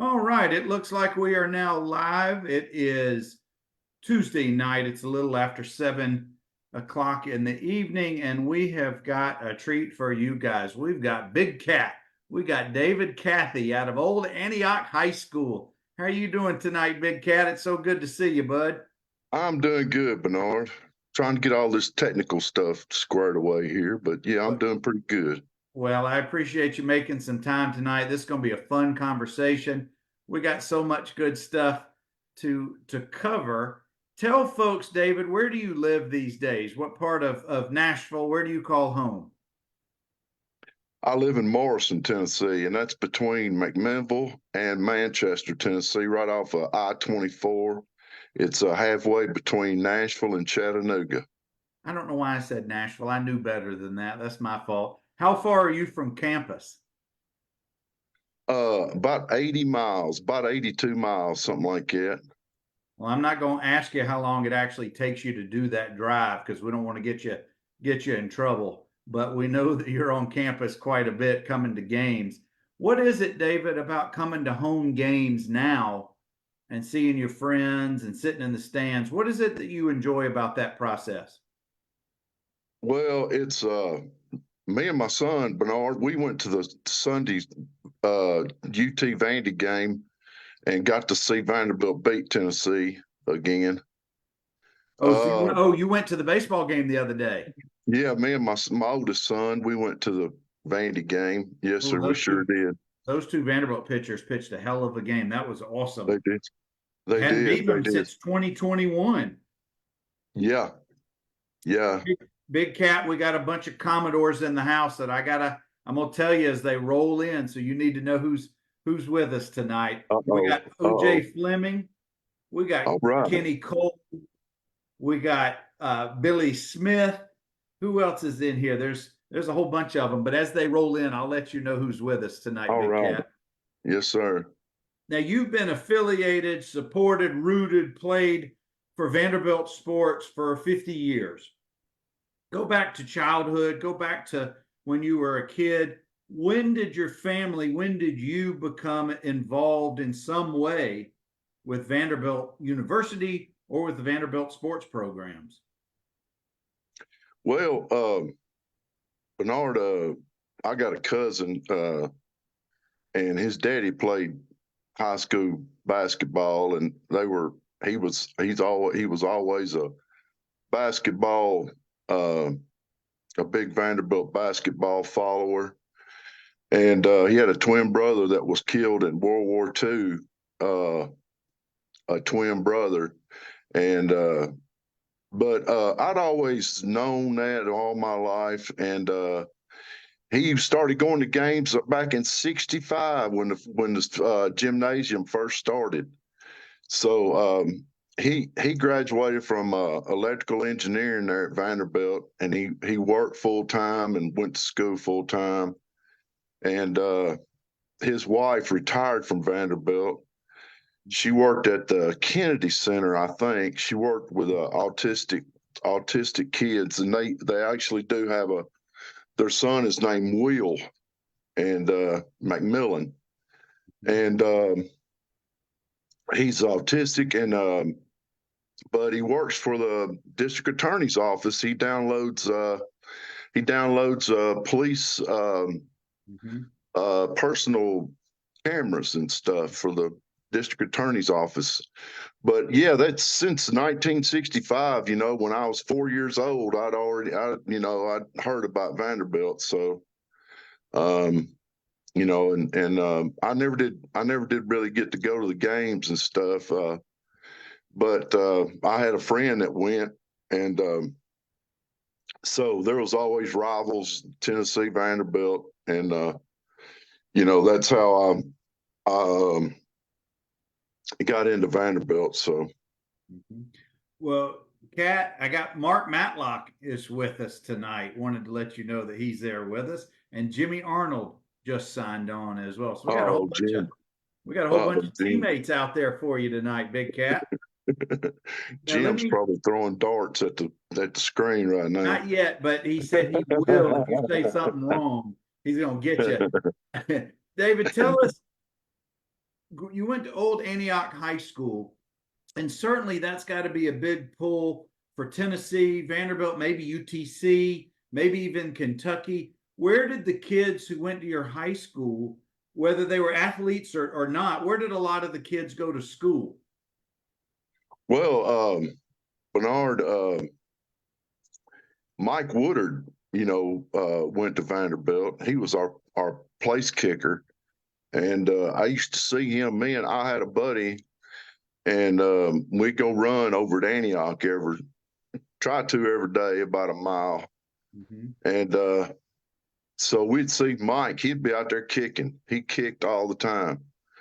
All right, it looks like we are now live. It is Tuesday night. It's a little after 7 o'clock in the evening, and we have got a treat for you guys. We've got Big Cat. We got David Cathey out of Old Antioch High School. How are you doing tonight, Big Cat? It's so good to see you, bud. I'm doing good, Bernard. Trying to get all this technical stuff squared away here, but yeah, I'm doing pretty good. Well, I appreciate you making some time tonight. This is going to be a fun conversation. We got so much good stuff to cover. Tell folks, David, where do you live these days? What part of Nashville? Where do you call home? I live in Morrison, Tennessee, and that's between McMinnville and Manchester, Tennessee, right off of I-24. It's halfway between Nashville and Chattanooga. I don't know why I said Nashville. I knew better than that. That's my fault. How far are you from campus? About 80 miles, about 82 miles, something like that. Well, I'm not going to ask you how long it actually takes you to do that drive because we don't want to get you in trouble. But we know that you're on campus quite a bit coming to games. What is it, David, about coming to home games now and seeing your friends and sitting in the stands? What is it that you enjoy about that process? Well, it's me and my son Bernard. We went to the Sunday UT Vandy game and got to see Vanderbilt beat Tennessee again. Oh, you went to the baseball game the other day. Yeah, me and my oldest son, we went to the Vandy game. Yes, Oh, sir, we sure did. those two Vanderbilt pitchers pitched a hell of a game. That was They awesome. did. They Hadn't did. beaten They them did. since 2021. Yeah, yeah. Big Cat, we got a bunch of Commodores in the house that I'm gonna tell you as they roll in. So you need to know who's with us tonight. We Uh-oh. got Uh-oh. OJ Fleming, we got All right. Kenny Cole, we got Billy Smith. Who else is in here? There's a whole bunch of them, but as they roll in, I'll let you know who's with us tonight, All Big right. Cat. Yes, sir. Now you've been affiliated, supported, rooted, played for Vanderbilt sports for 50 years. Go back to childhood, go back to when you were a kid. When did you become involved in some way with Vanderbilt University or with the Vanderbilt sports programs? Well, Bernard, I got a cousin, and his daddy played high school basketball, and he was always a basketball, uh, a big Vanderbilt basketball follower. And he had a twin brother that was killed in World War II, a twin brother. And but I'd always known that all my life. And he started going to games back in '65 when the gymnasium first started. So he graduated from electrical engineering there at Vanderbilt, and he worked full time and went to school full time. And his wife retired from Vanderbilt. She worked at the Kennedy Center, I think. She worked with autistic kids, and they actually do have their son is named Will and Macmillan, and he's autistic, and but he works for the district attorney's office. He downloads police personal cameras and stuff for the district attorney's office. But yeah, that's since 1965. When I was 4 years old, I'd heard about Vanderbilt. So, um, and I never did really get to go to the games and stuff. But I had a friend that went, and so there was always rivals, Tennessee, Vanderbilt, and that's how I got into Vanderbilt. So, Well, Kat, I got Mark Matlock is with us tonight. Wanted to let you know that he's there with us, and Jimmy Arnold just signed on as well. So oh, Jim, we got a whole oh, bunch of Jim, teammates out there for you tonight, Big Cat. Now let Jim's me probably throwing darts at the screen right now. not yet, but he said he will if you say something wrong. He's gonna get you. David, you went to Old Antioch High School, and certainly that's got to be a big pull for Tennessee, Vanderbilt, maybe UTC, maybe even Kentucky. Where did the kids who went to your high school, whether they were athletes or not, where did a lot of the kids go to school? Well, Bernard, Mike Woodard, went to Vanderbilt. He was our place kicker, and I used to see him. Man, I had a buddy, and we'd go run over at Antioch every day, about a mile. Mm-hmm. And so we'd see Mike. He'd be out there kicking. He kicked all the time.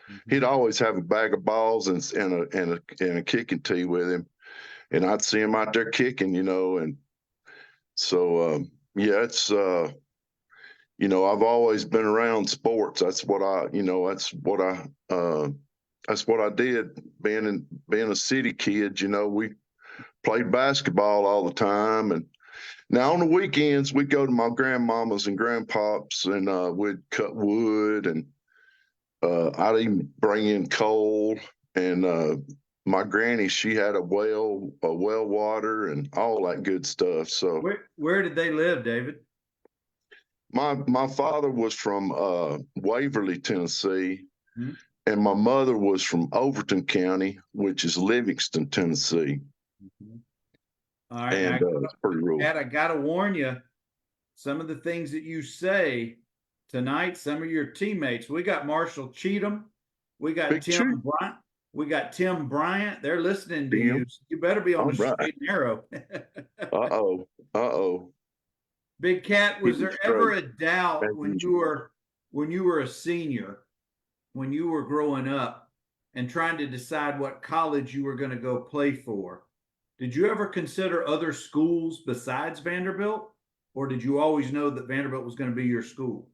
Mm-hmm. He'd always have a bag of balls and a kicking tee with him, and I'd see him out there kicking, and so yeah, it's I've always been around sports. That's what I did. Being a city kid, we played basketball all the time, and now on the weekends we'd go to my grandmama's and grandpaps, and we'd cut wood, and I'd even bring in coal, and my granny, she had a well water and all that good stuff. So Where did they live, David? my father was from Waverly, Tennessee, Mm-hmm. and my mother was from Overton County, which is Livingston, Tennessee. Mm-hmm. All right, And it's pretty rural. Dad, I gotta warn you, some of the things that you say tonight, some of your teammates. We got Marshall Cheatham, we got Big Tim Chew. Bryant, we got Tim Bryant. They're listening to Tim. you. So you better be on All the right. straight and narrow. Uh-oh. Uh-oh. Big Cat, was Keep it there ever straight. a doubt As when usual. you were a senior, when you were growing up and trying to decide what college you were going to go play for? Did you ever consider other schools besides Vanderbilt, or did you always know that Vanderbilt was going to be your school?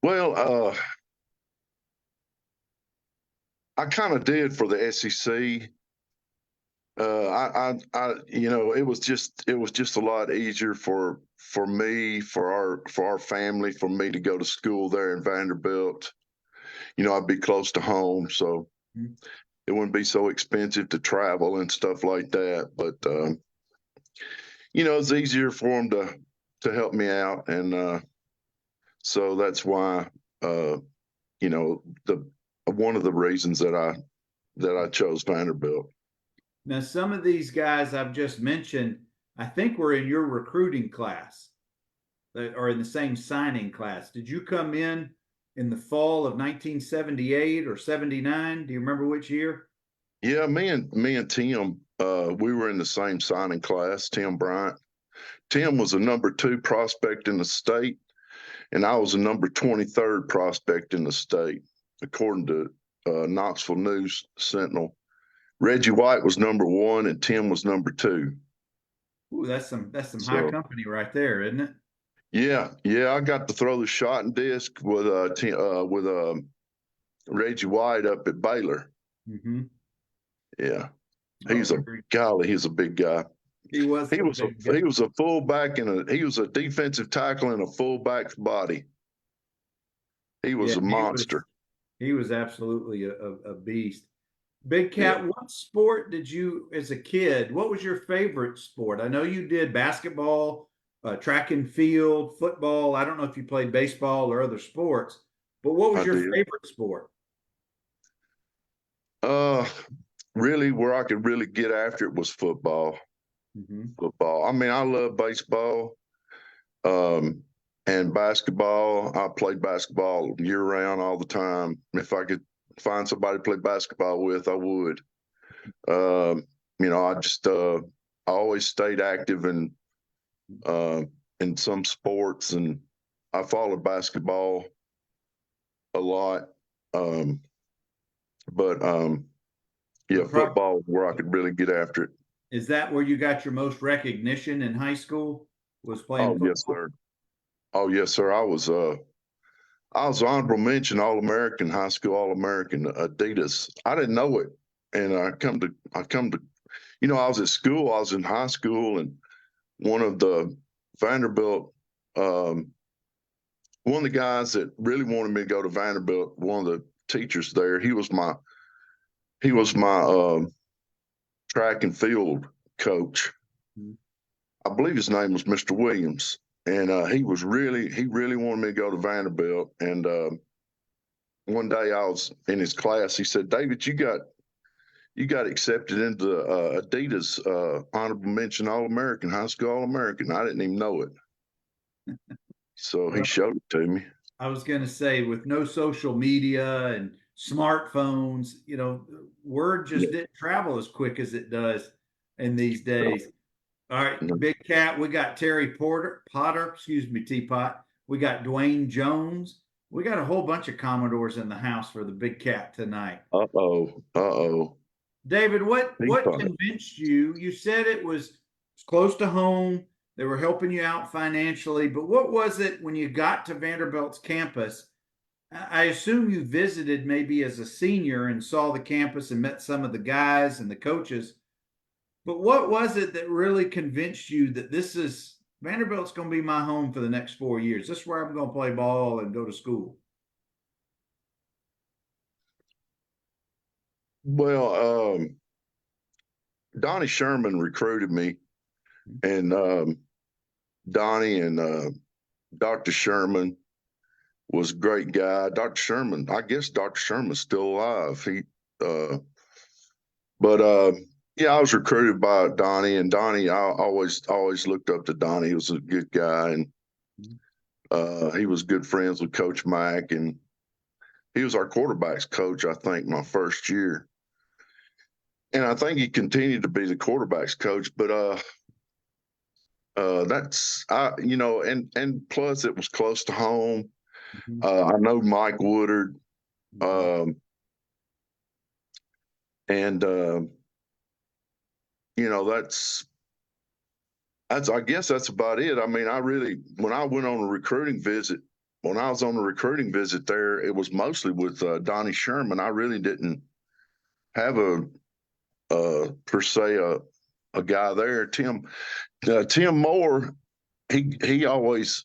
Well, I kind of did for the SEC. It was just a lot easier for me, for our family, for me to go to school there in Vanderbilt. I'd be close to home, so Mhm. it wouldn't be so expensive to travel and stuff like that. But it's easier for them to help me out, and so that's why the one of the reasons that I chose Vanderbilt. Now, some of these guys I've just mentioned, I think were in your recruiting class or in the same signing class. Did you come in the fall of 1978 or 79? Do you remember which year? Yeah, me and Tim, we were in the same signing class. Tim Bryant. Tim was a number 2 prospect in the state, and I was a number 23rd prospect in the state, according to Knoxville News Sentinel. Reggie White was number 1, and Tim was number 2. Ooh, that's some high So company right there, isn't it? yeah, I got to throw the shot and disc with Reggie White up at Baylor. Mm-hmm. Yeah, Oh, he's a big guy. he was He a was big guy. he was a fullback he was a defensive tackle in a fullback's body. He was Yeah, a monster. he was absolutely a beast. Big Yeah, Cat, what sport did you, as a kid, what was your favorite sport? I know you did basketball, track and field, football. I don't know if you played baseball or other sports, but what was I your did. favorite sport? Uh, really, where I could really get after it was football. Mm-hmm. Football. I mean, I love baseball, um, and basketball. I played basketball year round all the time. If I could find somebody to play basketball with, I would. Um, I always stayed active uh, in some sports, and I followed basketball a lot. Um, but yeah, football is where I could really get after it. Is that where you got your most recognition in high school? Was playing Oh yes, football? sir. Oh yes, sir. I was honorable mention All American, high school All American, Adidas. I didn't know it, and I come to, I was at school. I was in high school, and one of the Vanderbilt, um, one of the guys that really wanted me to go to Vanderbilt, one of the teachers there, he was my track and field coach. Mhm. I believe his name was Mr. Williams, and he really wanted me to go to Vanderbilt. And one day I was in his class. He said, "David, you got accepted into Adidas honorable mention All American, high school All American." I didn't even know it, so he Well, showed it to me. I was going to say, with no social media and smartphones, word just Yeah. didn't travel as quick as it does in these days. All right, Big Cat, we got Terry Potter, excuse me, Teapot. We got Dwayne Jones. We got a whole bunch of Commodores in the house for the Big Cat tonight. Uh-oh. Uh-oh. David, what Teapot. convinced you? You said it was close to home. They were helping you out financially, but what was it when you got to Vanderbilt's campus? I assume you visited maybe as a senior and saw the campus and met some of the guys and the coaches. But what was it that really convinced you that this is Vanderbilt's going to be my home for the next 4 years? This is where I'm going to play ball and go to school. Well, Donnie Sherman recruited me, and Donnie and Dr. Sherman was a great guy. Dr. Sherman, I guess Dr. Sherman's still alive. Uh, but yeah, I was recruited by Donnie, and Donnie, I always looked up to Donnie. He was a good guy, and he was good friends with Coach Mack, and he was our quarterbacks coach, I think, my first year. And I think he continued to be the quarterbacks coach, but that's and plus it was close to home. Mhm. I know Mike Woodard, Mhm. and that's I guess that's about it. I mean, when I went on a recruiting visit, when I was on a recruiting visit there, it was mostly with Donnie Sherman. I really didn't have a per se a guy there. Tim Moore, he always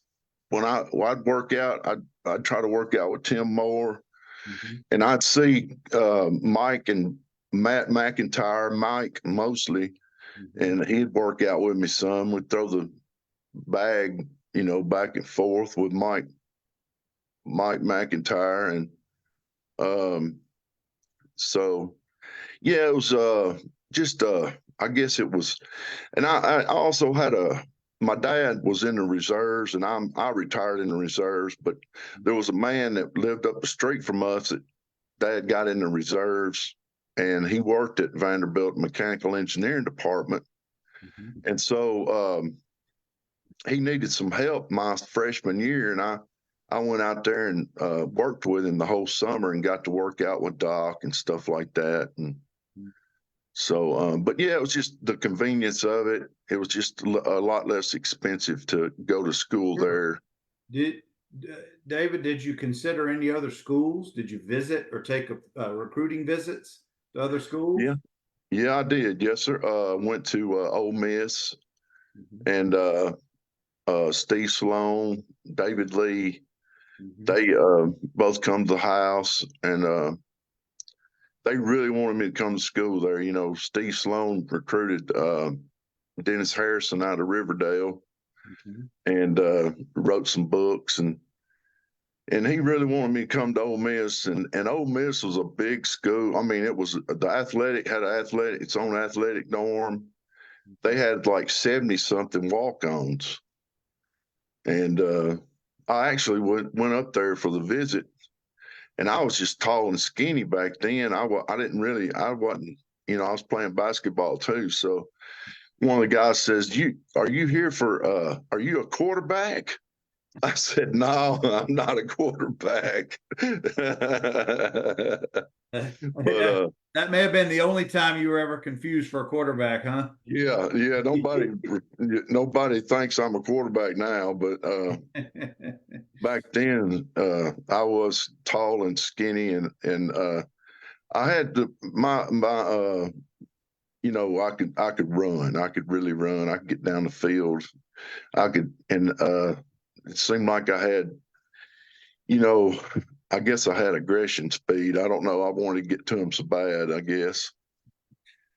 I'd work out, I'd try to work out with Tim Moore, Mhm. and I'd see Mike and Matt McIntyre, Mike mostly, Mhm. and he'd work out with me some. We'd throw the bag, back and forth with Mike McIntyre, and um, so yeah, it was just I guess it was, and I also had my dad was in the reserves, and I retired in the reserves, but there was a man that lived up the street from us that dad got in the reserves, and he worked at Vanderbilt Mechanical Engineering Department, Mhm. and so he needed some help my freshman year, and I went out there and worked with him the whole summer and got to work out with Doc and stuff like that, and so, but yeah, it was just the convenience of it. It was just a lot less expensive to go to school Sure. there. Did David, did you consider any other schools? Did you visit or take recruiting visits to other Yeah, schools? yeah, I did. Yes, sir. Went to Ole Miss, Mhm. and Steve Sloan, David Lee. Mhm. They both come to the house, and they really wanted me to come to school there. Steve Sloan recruited Dennis Harrison out of Riverdale, Mhm. and wrote some books, and he really wanted me to come to Ole Miss, and Ole Miss was a big school. I mean, it was the athletic had its own athletic dorm. They had like 70 something walk-ons, and I actually went up there for the visit, and I was just tall and skinny back then. I didn't really I wasn't I was playing basketball too. So one of the guys says, "You are you here for are you a quarterback?" I said, "No, I'm not a quarterback." But that that may have been the only time you were ever confused for a quarterback, huh? yeah, nobody thinks I'm a quarterback now, but back then I was tall and skinny, and I had my I could run. I could really run. I could get down the field. I could, and it seemed like I had you know, I guess I had aggression speed. I don't know. I wanted to get to him so bad, I guess.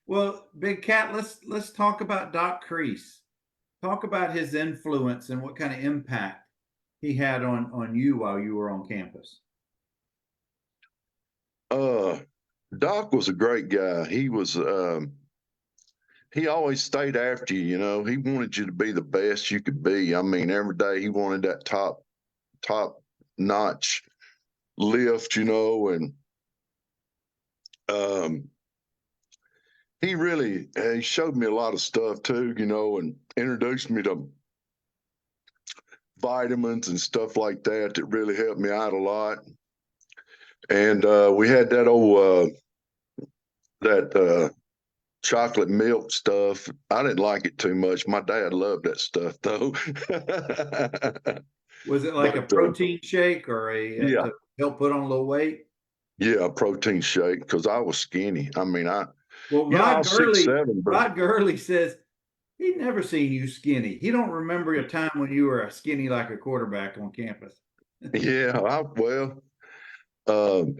Well, Big Cat, let's talk about Doc Crease. Talk about his influence and what kind of impact he had on you while you were on campus. Uh, Doc was a great guy. He always stayed after you, you know. He wanted you to be the best you could be. I mean, every day he wanted that top notch lift, you know, and um he showed me a lot of stuff too, you know, and introduced me to vitamins and stuff like that that really helped me out a lot. And we had that chocolate milk stuff. I didn't like it too much. My dad loved that stuff though. Was it like a But protein shake or a yeah, to help put on a little weight? yeah, a protein shake because I was skinny. I mean, Well, I was 6'7", but Rod Gurley says he'd never seen you skinny. He don't remember a time when you were skinny like a quarterback on campus. yeah,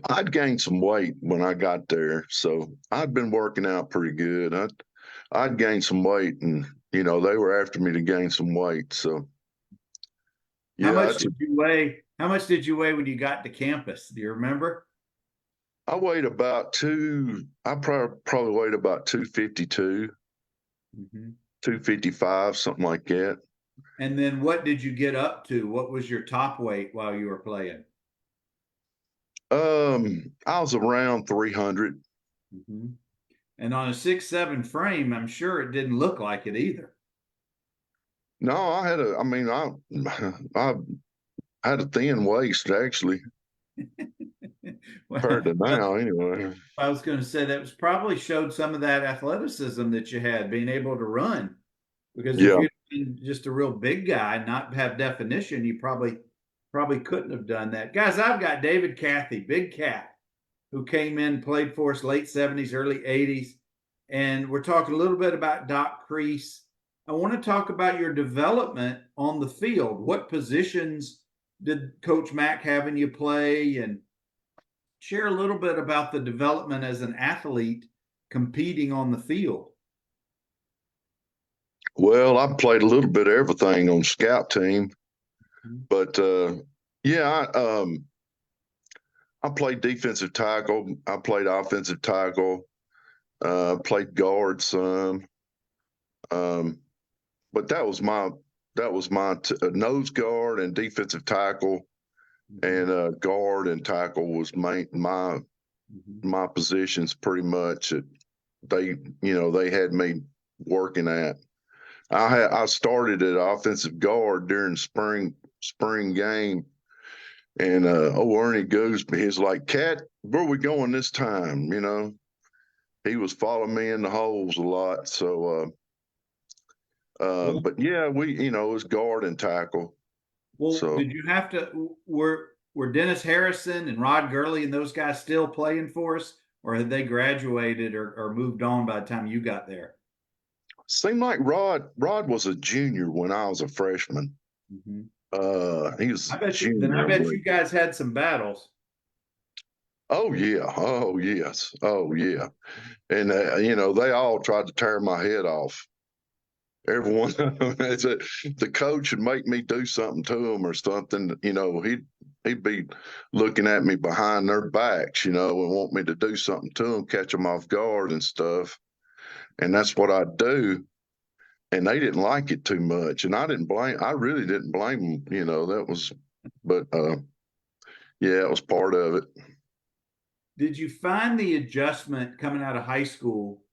I'd gained some weight when I got there, so I'd been working out pretty good. I'd gained some weight, and you know they were after me to gain some weight. So How yeah, much did you weigh? How much did you weigh when you got to campus? Do you remember? I weighed about two. I probably weighed about 252, Mm-hmm. 255, something like that. And then what did you get up to? What was your top weight while you were playing? I was around 300. Mm-hmm. And on a 6'7" frame, I'm sure it didn't look like it either. No, I mean, I had a thin waist actually, compared Well, to now anyway. I was going to say that was probably showed some of that athleticism that you had, being able to run. Because if Yeah. you'd been just a real big guy, not have definition, you probably couldn't have done that. Guys, I've got David Cathey, Big Cat, who came in, played for us late 70s, early 80s. And we're talking a little bit about Doc Crease. I want to talk about your development on the field. What positions did Coach Mack having you play? And share a little bit about the development as an athlete competing on the field. Well, I played a little bit of everything on scout team, but yeah, I played defensive tackle. I played offensive tackle. Played guard some. Um, but that was my nose guard and defensive tackle, and guard and tackle was my positions pretty much. They they had me working at. I started at offensive guard during spring game, and Ernie Gooseby, he's like, "Cat, where we going this time?" You know, he was following me in the holes a lot. So, Well, but yeah, it was guard and tackle. well, So did you have to were Dennis Harrison and Rod Gurley and those guys still playing for us, or had they graduated or moved on by the time you got there? seemed like Rod was a junior when I was a freshman. Mm-hmm. He was a I junior bet you when. guys had some battles. Oh yeah, oh yes, oh yeah, and they all tried to tear my head off. Everyone, the coach would make me do something to him or something. He'd be looking at me behind their backs, and want me to do something to them, catch them off guard and stuff. And that's what I'd do. And they didn't like it too much, and I really didn't blame them. But yeah, it was part of it. Did you find the adjustment coming out of high school,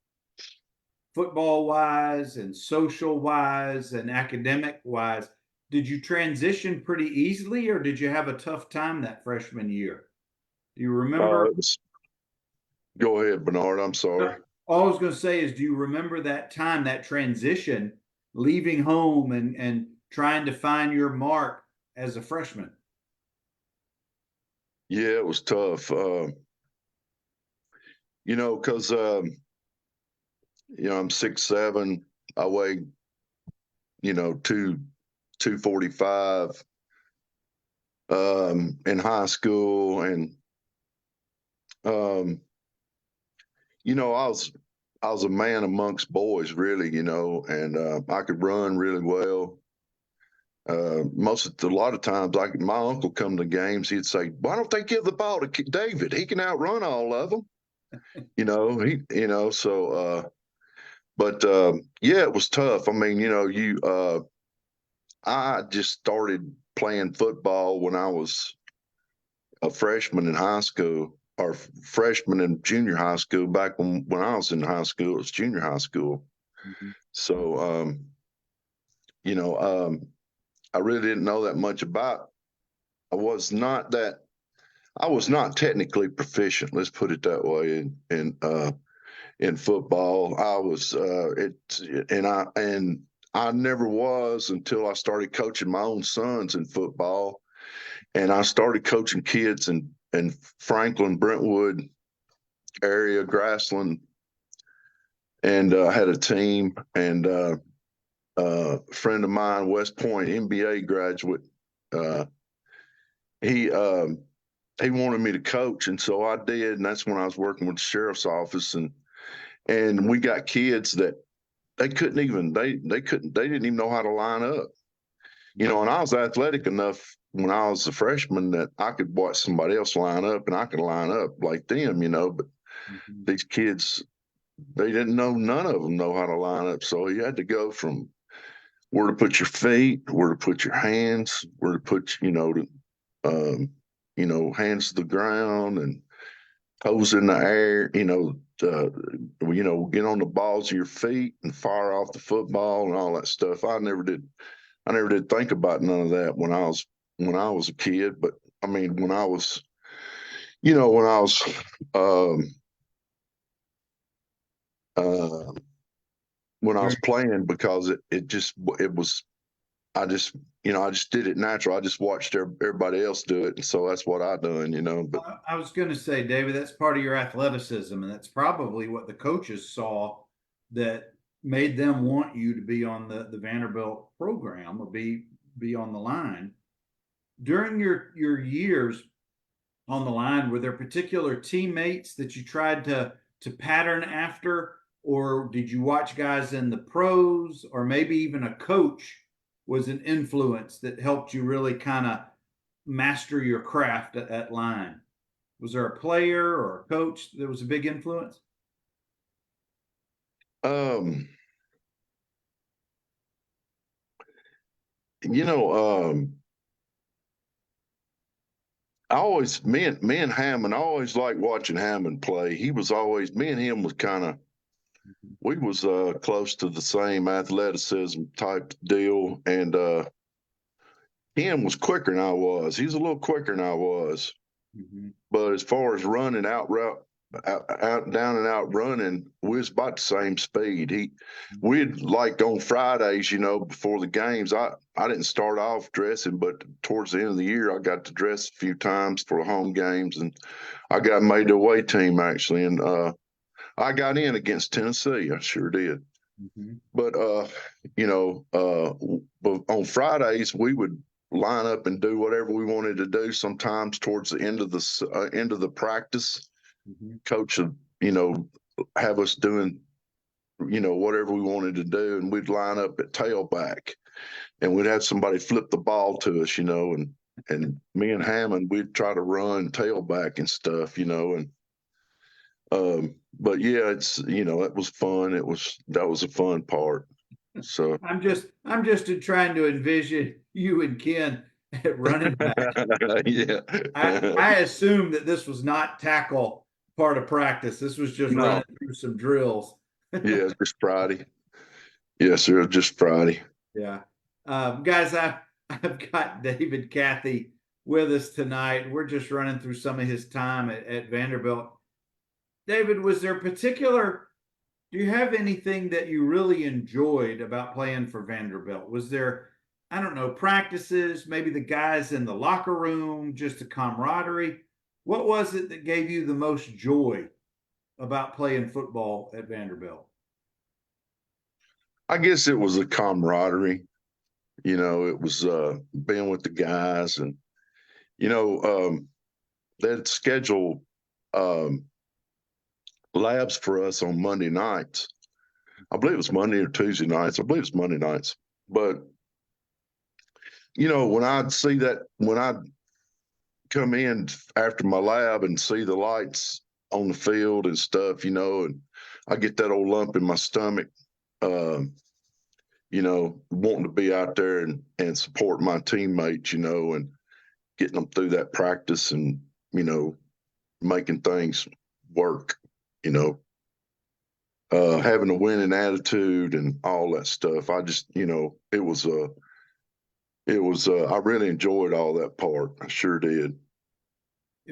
football wise and social wise and academic wise? Did you transition pretty easily, or did you have a tough time that freshman year? Do you remember? It was, go ahead, Bernard. I'm sorry. All I was going to say is, do you remember that time, that transition, leaving home and trying to find your mark as a freshman? Yeah, it was tough. Because I'm 6'7". I weigh, 245. in high school, and um, I was a man amongst boys, really, and I could run really well. A lot of times, like my uncle come to games, he'd say, "Why don't they give the ball to David? He can outrun all of them." But yeah, it was tough. I mean, I just started playing football when I was a freshman in high school, or freshman in junior high school. Back when I was in high school, it was junior high school. Mm-hmm. So, you know, um, I really didn't know that much about. I was not that. I was not technically proficient. Let's put it that way. In football, I was and I never was until I started coaching my own sons in football, and I started coaching kids in Franklin, Brentwood area, Grassland, and had a team. And a friend of mine, West Point MBA graduate, uh, he he wanted me to coach, and so I did. And that's when I was working with the sheriff's office, and we got kids that they didn't even know how to line up. And I was athletic enough when I was a freshman that I could watch somebody else line up and I could line up like them, but Mm-hmm. these kids, they didn't know, none of them know how to line up. So you had to go from where to put your feet, where to put your hands, where to put, um, hands to the ground and toes in the air, get on the balls of your feet and fire off the football and all that stuff. I never did think about none of that when I was a kid. But I mean, when I was um, uh, when I was During playing, because it was I just did it natural. I just watched everybody else do it, and so that's what I done. But I was going to say, David, that's part of your athleticism, and that's probably what the coaches saw that made them want you to be on the Vanderbilt program or be on the line. During your years on the line, were there particular teammates that you tried to pattern after, or did you watch guys in the pros, or maybe even a coach was an influence that helped you really kind of master your craft at line? Was there a player or a coach that was a big influence? um, you know, me and Hammond, I always liked watching Hammond play. He was always Me and him was kind of we was close to the same athleticism type deal, and him was quicker than I was. He's a little quicker than I was, Mm-hmm. but as far as running out route, out down and out running, we was about the same speed. We'd like on Fridays, before the games. I didn't start off dressing, but towards the end of the year, I got to dress a few times for the home games, and I got made the away team actually, and I got in against Tennessee. I sure did. Mm-hmm. But but on Fridays we would line up and do whatever we wanted to do. Sometimes towards the end of the practice, Mm-hmm. coach would have us doing whatever we wanted to do, and we'd line up at tailback, and we'd have somebody flip the ball to us, and me and Hammond, we'd try to run tailback and stuff, and but yeah, it was fun. That was a fun part. So I'm just trying to envision you and Ken at running back. yeah. I assumed that this was not tackle part of practice. This was just No, running through some drills. yeah, it's just Friday. Yes, sir, just Friday. Yeah. Guys, I've got David Cathey with us tonight. We're just running through some of his time at Vanderbilt. David, was there particular, do you have anything that you really enjoyed about playing for Vanderbilt? Was there, I don't know, practices, maybe the guys in the locker room, just the camaraderie? What was it that gave you the most joy about playing football at Vanderbilt? I guess it was a camaraderie. It was being with the guys, and you know, they'd schedule um, labs for us on Monday nights. I believe it was Monday or Tuesday nights. I believe it's Monday nights. But when I'd see that, when I'd come in after my lab and see the lights on the field and stuff, and I get that old lump in my stomach, wanting to be out there and support my teammates, and getting them through that practice and, making things work, you know, having a winning attitude and all that stuff. I just, I really enjoyed all that part. I sure did.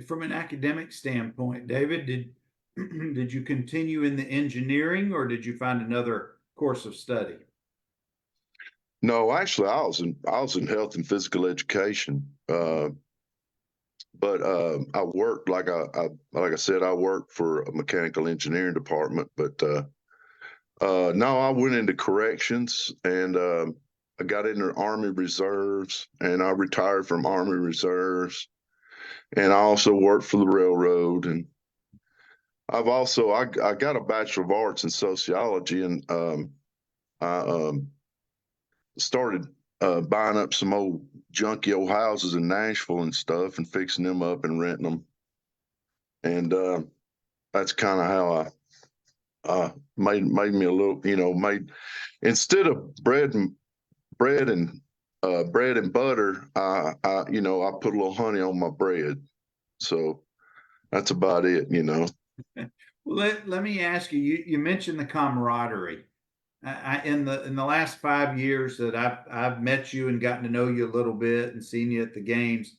From an academic standpoint, David, did you continue in the engineering or did you find another course of study? No, actually, I was in health and physical education. But I worked like I said, I worked for a mechanical engineering department. But no, I went into corrections and I got into Army Reserves and I retired from Army Reserves. And I also worked for the railroad. And I got a Bachelor of Arts in sociology, and I started buying up some old junky old houses in Nashville and stuff and fixing them up and renting them. And that's kind of how I made me a little, made, instead of bread and bread and butter, I put a little honey on my bread. So that's about it. Well, let me ask you, you mentioned the camaraderie. In the last 5 years that I've met you and gotten to know you a little bit and seen you at the games,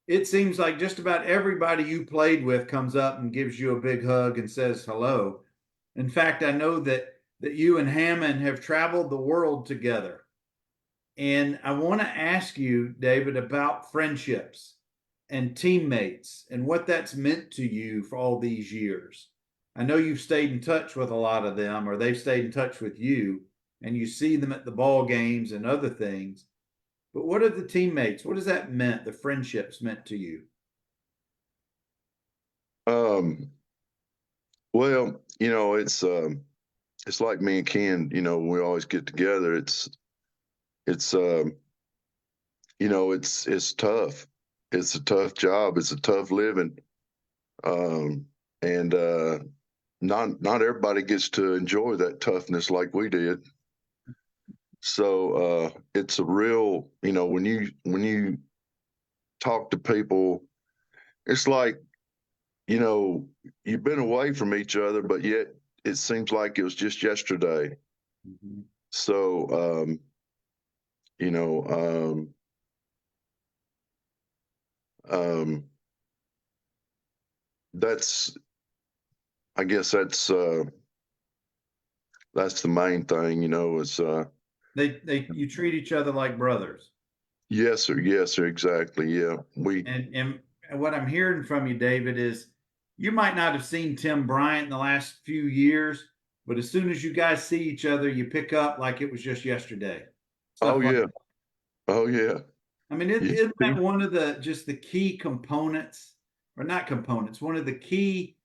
it seems like just about everybody you played with comes up and gives you a big hug and says hello. In fact, I know that you and Hammond have traveled the world together. And I want to ask you, David, about friendships and teammates and what that's meant to you for all these years. I know you've stayed in touch with a lot of them, or they've stayed in touch with you, and you see them at the ball games and other things. But what are the teammates? What has that meant, the friendships meant to you? Well, it's like me and Ken, we always get together. It's it's tough. It's a tough job. It's a tough living. And not everybody gets to enjoy that toughness like we did. So it's a real, when you talk to people, it's like, you've been away from each other, but yet it seems like it was just yesterday. Mm-hmm. So you know, that's, I guess that's the main thing, is They you treat each other like brothers. yes sir, exactly. Yeah. And what I'm hearing from you, David, is you might not have seen Tim Bryant in the last few years, but as soon as you guys see each other, you pick up like it was just yesterday. Oh Stuff like yeah. that. Oh yeah. I mean, Yeah. isn't that one of the key components, or not components, one of the key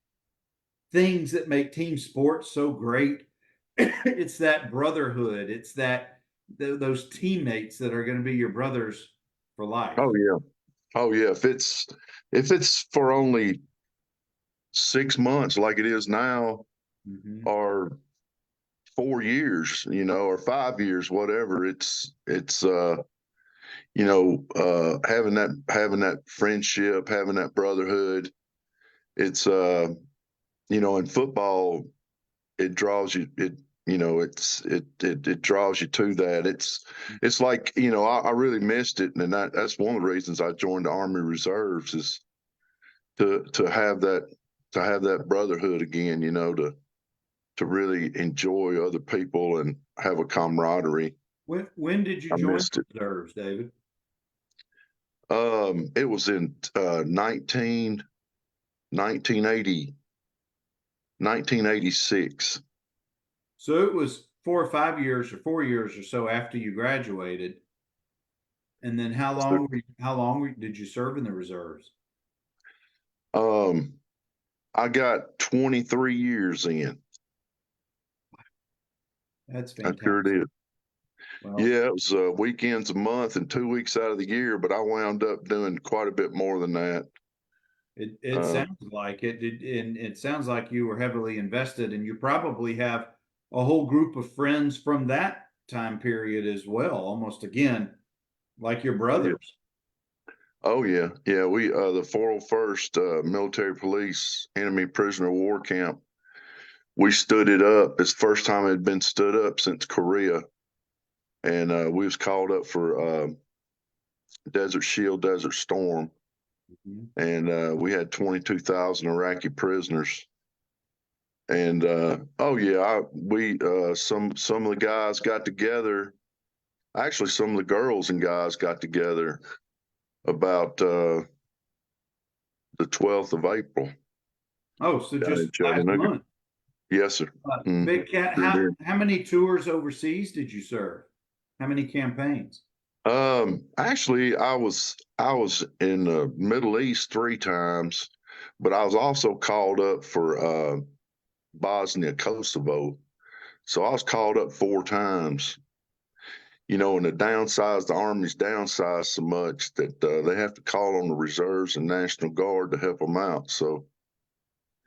things that make team sports so great? It's that brotherhood. It's those teammates that are going to be your brothers for life. Oh yeah. Oh yeah. If it's for only 6 months like it is now, Mm-hmm. or 4 years, or 5 years, whatever, having that friendship, having that brotherhood. It's in football, it draws you it it draws you to that. It's like, I really missed it, and that's one of the reasons I joined the Army Reserves, is to have that brotherhood again, to really enjoy other people and have a camaraderie. When did you I join missed it. the reserves, David? It was in 1980, 1986. So it was 4 or 5 years or 4 years or so after you graduated. And then did you serve in the reserves? Um, I got 23 years in. That's I sure fantastic. did. Well, Yeah, it was weekends a month and 2 weeks out of the year, but I wound up doing quite a bit more than that. it Uh, sounds like and it sounds like you were heavily invested, and you probably have a whole group of friends from that time period as well, almost again, like your oh yeah, brothers. oh yeah, yeah. We the 401st Military Police Enemy Prisoner of War Camp. We stood it up. It's the first time it had been stood up since Korea, and we was called up for Desert Shield, Desert Storm, Mhm. and we had 22,000 Iraqi prisoners. And oh yeah, we some of the guys got together. Actually, some of the girls and guys got together about the 12th of April Oh, so down in just last Chattanooga. month. Yes, sir. Mm, Big Cat, sure did. how many tours overseas did you serve? How many campaigns? Actually, I was in the Middle East 3 times, but I was also called up for Bosnia, Kosovo. So I was called up 4 times. And the Army's downsized so much that they have to call on the reserves and National Guard to help them out. So,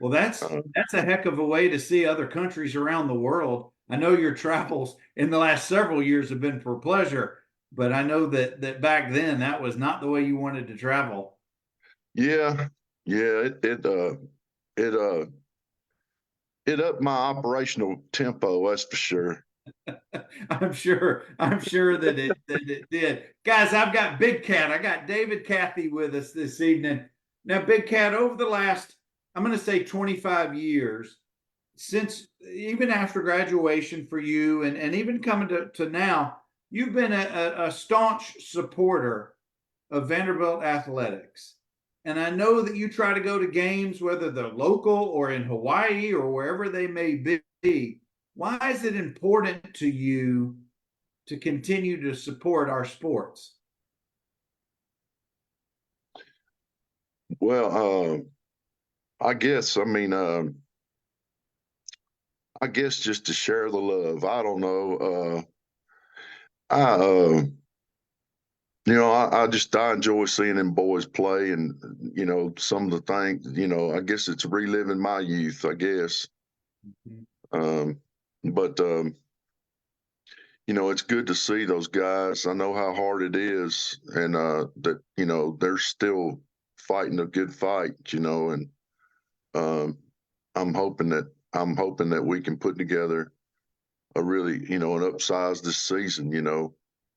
Well, uh, that's a heck of a way to see other countries around the world. I know your travels in the last several years have been for pleasure, but I know that back then that was not the way you wanted to travel. yeah, yeah, it it upped my operational tempo. That's for sure. I'm sure that it did. Guys, I've got Big Cat. I got David Cathey with us this evening. Now, Big Cat, over the last, I'm going to say 25 years, since even after graduation for you and even coming to now, you've been a staunch supporter of Vanderbilt athletics. And I know that you try to go to games, whether they're local or in Hawaii or wherever they may be. Why is it important to you to continue to support our sports? Well, I guess I mean I guess just to share the love. I don't know. I I enjoy seeing them boys play, and some of the things. I guess it's reliving my youth. I guess, um, but it's good to see those guys. I know how hard it is, and that they're still fighting a good fight. And um, I'm hoping that we can put together a really an upsize this season.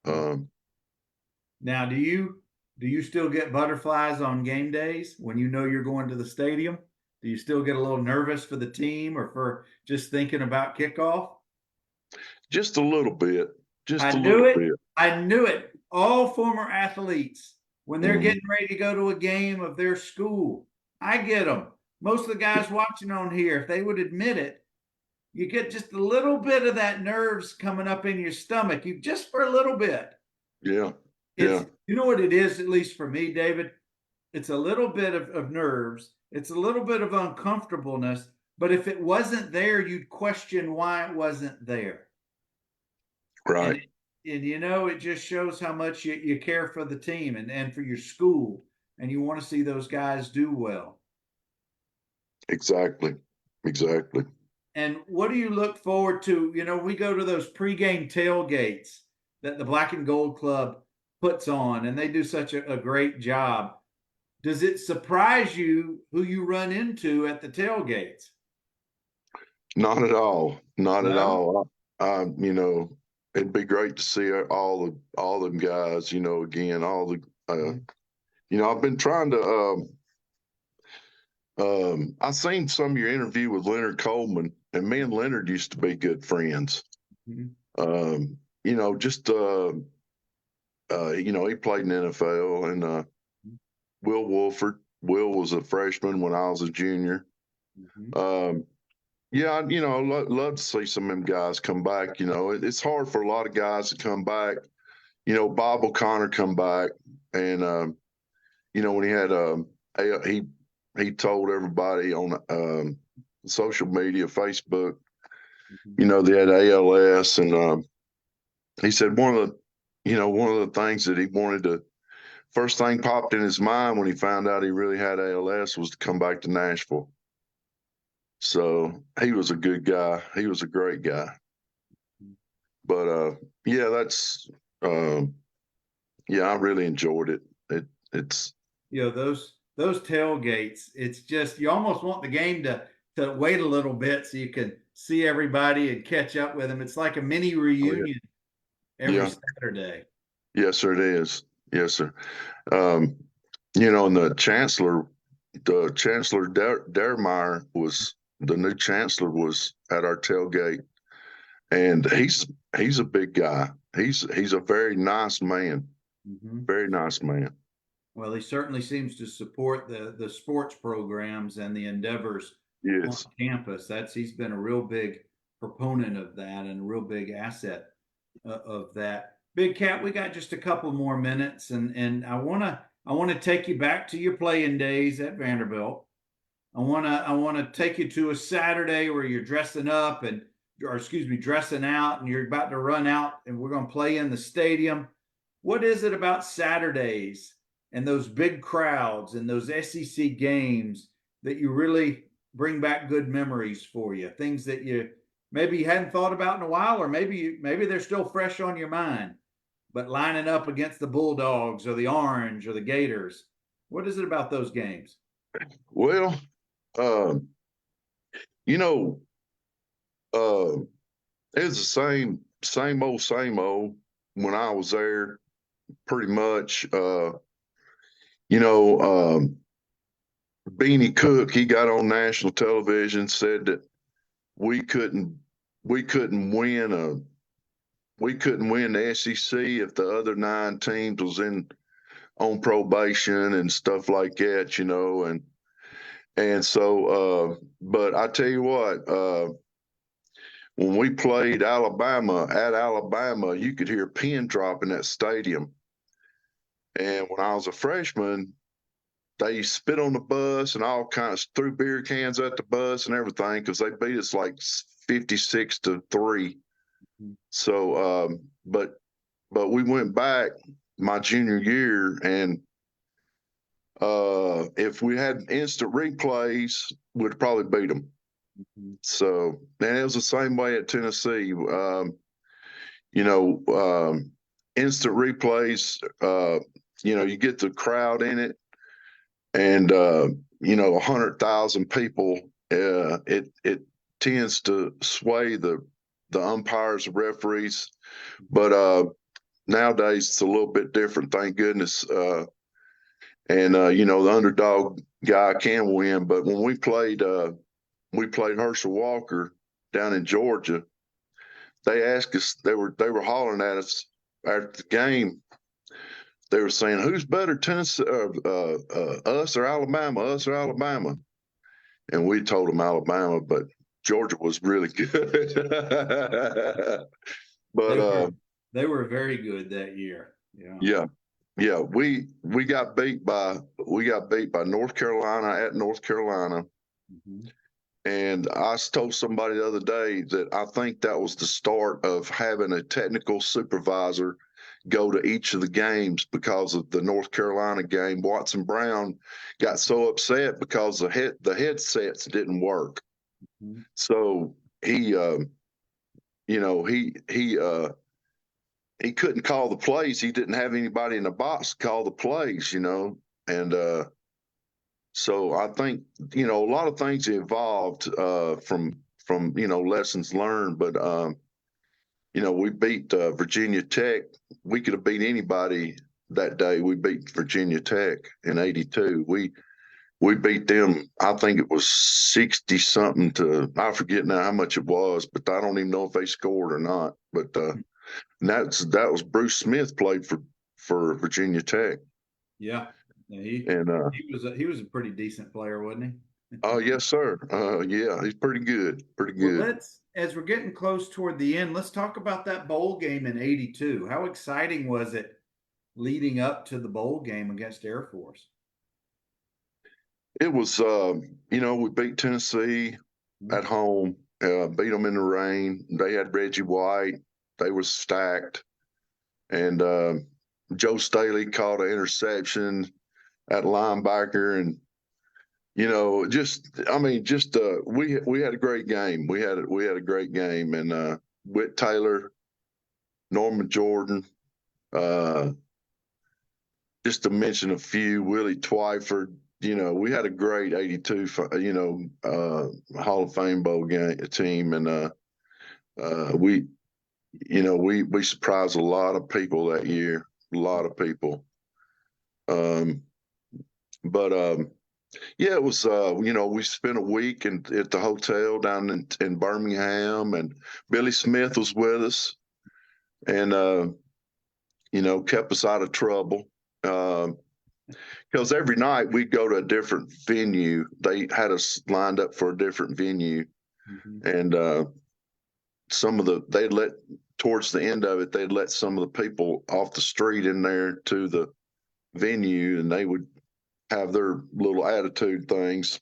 Um, Now, do you still get butterflies on game days when you know you're going to the stadium? Do you still get a little nervous for the team or for just thinking about kickoff? just a little bit, just I a knew little it. bit. I knew it. All former athletes, when they're Mhm. getting ready to go to a game of their school, I get them. Most of the guys watching on here, if they would admit it, you get just a little bit of that nerves coming up in your stomach. You just for a little bit. Yeah, It's yeah, you know what it is, at least for me, David. It's a little bit of nerves. It's a little bit of uncomfortableness. But if it wasn't there, you'd question why it wasn't there. And right, it just shows how much you care for the team and for your school, and you want to see those guys do well. exactly, exactly. And what do you look forward to? We go to those pregame tailgates that the Black and Gold Club puts on, and they do such a great job. Does it surprise you who you run into at the tailgates? Not at all, not at No. all. It'd be great to see all them guys. Again, all the. I've been trying to. I seen some of your interview with Leonard Coleman, and me and Leonard used to be good friends. Mhm. Just he played in the NFL, and Will Wolford. Will was a freshman when I was a junior. Mhm. Um, yeah, love to see some of them guys come back. It's hard for a lot of guys to come back. Bob O'Connor come back, and when he had he told everybody on social media, Facebook, they had ALS, and he said one of the things that he wanted to first thing popped in his mind when he found out he really had ALS was to come back to Nashville. So he was a good guy. He was a great guy. But yeah, that's I really enjoyed it. It's those tailgates. It's just you almost want the game to wait a little bit so you can see everybody and catch up with them. It's like a mini reunion every Saturday. Yes, sir. It is. Yes, sir. And the Chancellor Dermeyer was the new Chancellor was at our tailgate, and he's a big guy. He's a very nice man. Very nice man. Well, he certainly seems to support the sports programs and the endeavors on campus. He's been a real big proponent of that and a real big asset of that. Big Cat, we got just a couple more minutes, and I wanna take you back to your playing days at Vanderbilt. I wanna take you to a Saturday where you're dressing up dressing out, and you're about to run out, and we're gonna play in the stadium. What is it about Saturdays and those big crowds and those SEC games that you really bring back good memories for you? Things that you maybe you hadn't thought about in a while, or maybe they're still fresh on your mind. But lining up against the Bulldogs or the Orange or the Gators, what is it about those games? Well, you know, it's the same old when I was there, pretty much. Beanie Cook, he got on national television, said that we couldn't win the SEC if the other 9 teams was on probation and stuff like that, and so but I tell you what, when we played Alabama, you could hear a pin drop in that stadium. And when I was a freshman, they spit on the bus and all kinds threw beer cans at the bus and everything because they beat us like 56-3. So, but we went back my junior year, and if we had instant replays, we'd probably beat them. So, and it was the same way at Tennessee. Instant replays. You get the crowd in it, and 100,000 people. It tends to sway the umpires, referees, but nowadays it's a little bit different. Thank goodness. The underdog guy can win. But when we played Herschel Walker down in Georgia, they asked us. They were hollering at us after the game. They were saying, "Who's better, Tennessee, us or Alabama? Us or Alabama?" And we told them Alabama, but Georgia was really good. But they were very good that year. Yeah. We got beat by North Carolina at North Carolina. And I told somebody the other day that I think that was the start of having a technical supervisor go to each of the games because of the North Carolina game. Watson Brown got so upset because the headsets didn't work. So he couldn't call the plays. He didn't have anybody in the box to call the plays, and so I think, a lot of things evolved from lessons learned, but we beat Virginia Tech. We could have beat anybody that day. We beat Virginia Tech in '82. We beat them. I think it was 60 something to, I forget now how much it was, but I don't even know if they scored or not. But that was Bruce Smith played for Virginia Tech. Yeah, he was a pretty decent player, wasn't he? Oh, yes, sir. Yeah, he's pretty good. Pretty Well, good. as we're getting close toward the end, let's talk about that bowl game in '82. How exciting was it leading up to the bowl game against Air Force? It was, we beat Tennessee at home, beat them in the rain. They had Reggie White. They were stacked. And Joe Staley caught an interception at linebacker. And, we had a great game. We had a great game. And Whit Taylor, Norman Jordan, uh, just to mention a few, Willie Twyford. We had a great '82, Hall of Fame bowl game team, and we surprised a lot of people that year, a lot of people. But yeah, it was. We spent a week at the hotel down in Birmingham, and Billy Smith was with us, and kept us out of trouble. Because every night we'd go to a different venue. They had us lined up for a different venue, and they'd let towards the end of it, they'd let some of the people off the street in there to the venue, and they would have their little attitude things.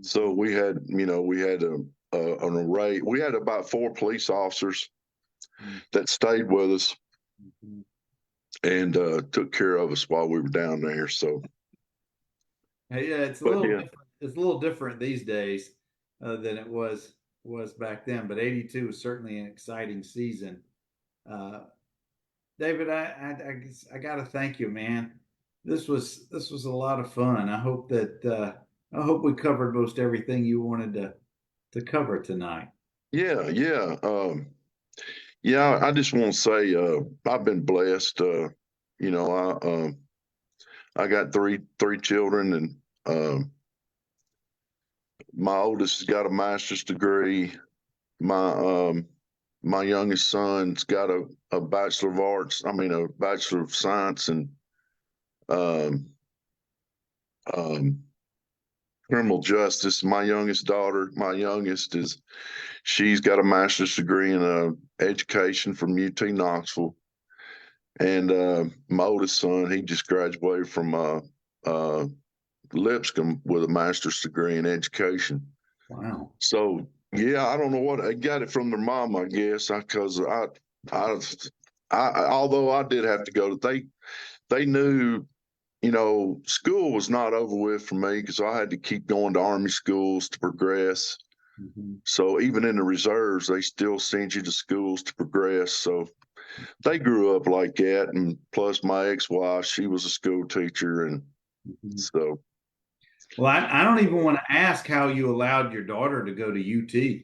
So we had an array. We had about 4 police officers that stayed with us and took care of us while we were down there. So, Yeah, it's a but little yeah, different. It's a little different these days than it was back then. But '82 was certainly an exciting season. Uh, David, I got to thank you, man. This was a lot of fun. I hope we covered most everything you wanted to cover tonight. yeah, yeah. Yeah, I just want to say I've been blessed. I got three children, and my oldest has got a master's degree. My youngest son's got a bachelor of arts. I mean, a bachelor of science in um, um, criminal justice. My youngest she's got a master's degree in education from UT Knoxville. And my oldest son, he just graduated from Lipscomb with a master's degree in education. Wow. So yeah, I don't know what I got it from their mom, I guess, because although I did have to go, they knew, school was not over with for me because I had to keep going to Army schools to progress. So even in the reserves, they still send you to schools to progress. So they grew up like that, and plus my ex-wife, she was a school teacher, and so Well, I don't even want to ask how you allowed your daughter to go to UT.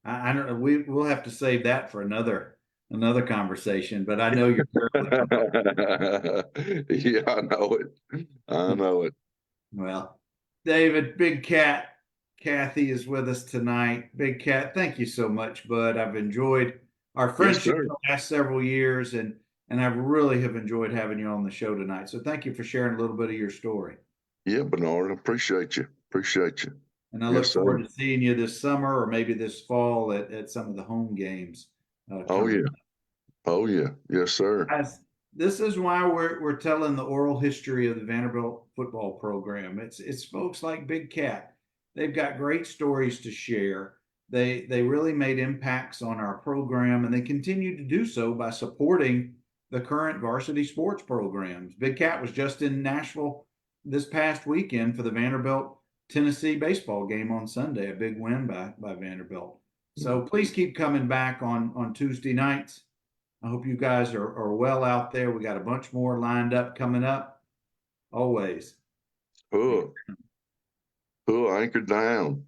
I don't. We'll have to save that for another conversation. But I know you're fairly yeah, I know it. I know it. well. David, Big Cat, Cathey is with us tonight. Big Cat, thank you so much, bud. I've enjoyed our Yes, friendship sir. the last several years, and I really have enjoyed having you on the show tonight. So thank you for sharing a little bit of your story. Yeah, Bernard, appreciate you. Appreciate you. And I Yes, look sir. forward to seeing you this summer or maybe this fall at some of the home games Oh coming. yeah. Oh yeah. Yes, sir. Guys, this is why we're telling the oral history of the Vanderbilt football program. It's folks like Big Cat. They've got great stories to share. They really made impacts on our program, and they continue to do so by supporting the current varsity sports programs. Big Cat was just in Nashville this past weekend for the Vanderbilt Tennessee baseball game on Sunday, a big win by Vanderbilt. So please keep coming back on Tuesday nights. I hope you guys are well out there. We got a bunch more lined up coming up. Always. Hook. Hook anchored down.